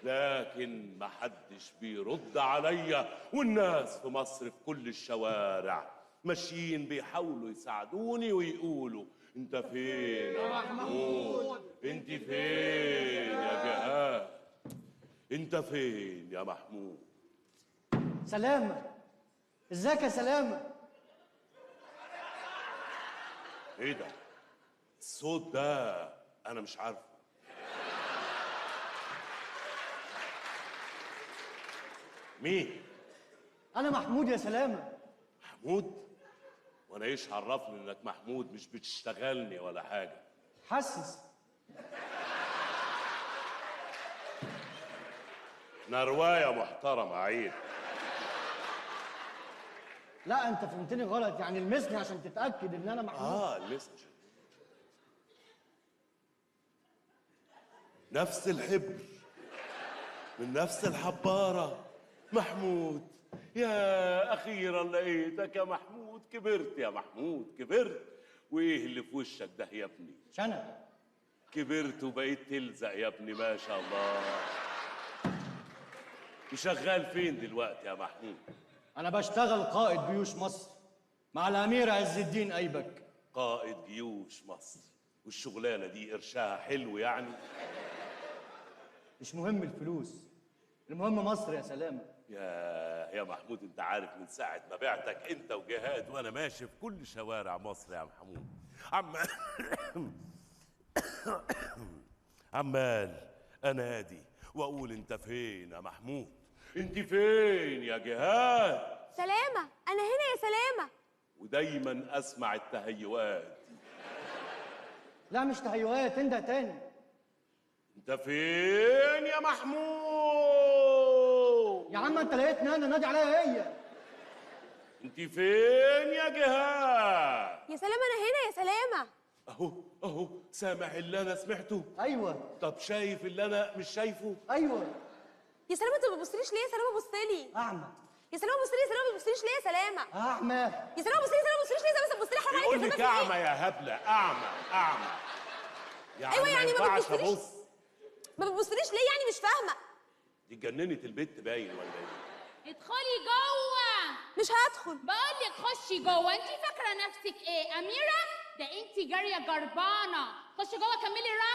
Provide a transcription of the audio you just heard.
لكن محدش بيرد عليا، والناس في مصر في كل الشوارع ماشيين بيحاولوا يساعدوني ويقولوا انت فين يا محمود؟ انت فين يا جهاد؟ انت فين يا محمود؟ سلامة، ازيك يا سلامة؟ ايه ده؟ الصوت ده انا مش عارفه. مين؟ أنا محمود يا سلامة. محمود؟ وانا ايش عرفني انك محمود؟ مش بتشتغلني ولا حاجه. حسس. انا روايه محترمه عيب. لا أنت فهمتني غلط، يعني المسني عشان تتأكد إن أنا محمود. المسج نفس الحبر من نفس الحبارة. محمود، يا أخيرا لقيتك يا محمود. كبرت يا محمود، كبرت. وإيه اللي في وشك ده يا ابني؟ شنب. كبرت وبقيت تلزق يا ابني، ما شاء الله. وشغال فين دلوقتي يا محمود؟ أنا بشتغل قائد جيوش مصر مع الأمير عز الدين أيبك. قائد جيوش مصر؟ والشغلانة دي قرشها حلو يعني؟ مش مهم الفلوس، المهم مصر يا سلامة. يا محمود، انت عارف من ساعة ما بعتك انت وجهاد وانا ماشي في كل شوارع مصر يا محمود، عمال انادي واقول انت فين يا محمود؟ انت فين يا جهاد؟ سلامة، أنا هنا يا سلامة. ودايما اسمع التهيؤات. لا مش تهيؤات، انده تاني. انت فين يا محمود؟ يا عم انت لقيتني انا، نادي عليا هي. انت فين يا جهاد؟ يا سلامة أنا هنا يا سلامة. اهو سامع اللي انا سمعته؟ ايوه. طب شايف اللي انا مش شايفه؟ ايوه. يا سلامة أنت ما بتبصليش ليه يا سلامة؟ بصلي. اعمى. يا سلامة بصلي، يا سلامة ما بتبصليش ليه يا سلامة؟ احمى. يا سلامة بصلي، يا سلامة ما بتبصليش ليه؟ بس بصلي حرام عليك يقول يا لك سلامة. اعمى يا هبله، اعمى. أيوة يعني ما ينفعش بتبصليش. ابص. ما بتبصليش ليه يعني؟ مش فاهمة. دي اتجننت البت باين ولا ايه؟ ادخلي جوه. مش هدخل. بقول لك خشي جوه. انت فاكره نفسك ايه، اميره؟ ده انت جاريه جربانه. خشي جوه كملي الرعب.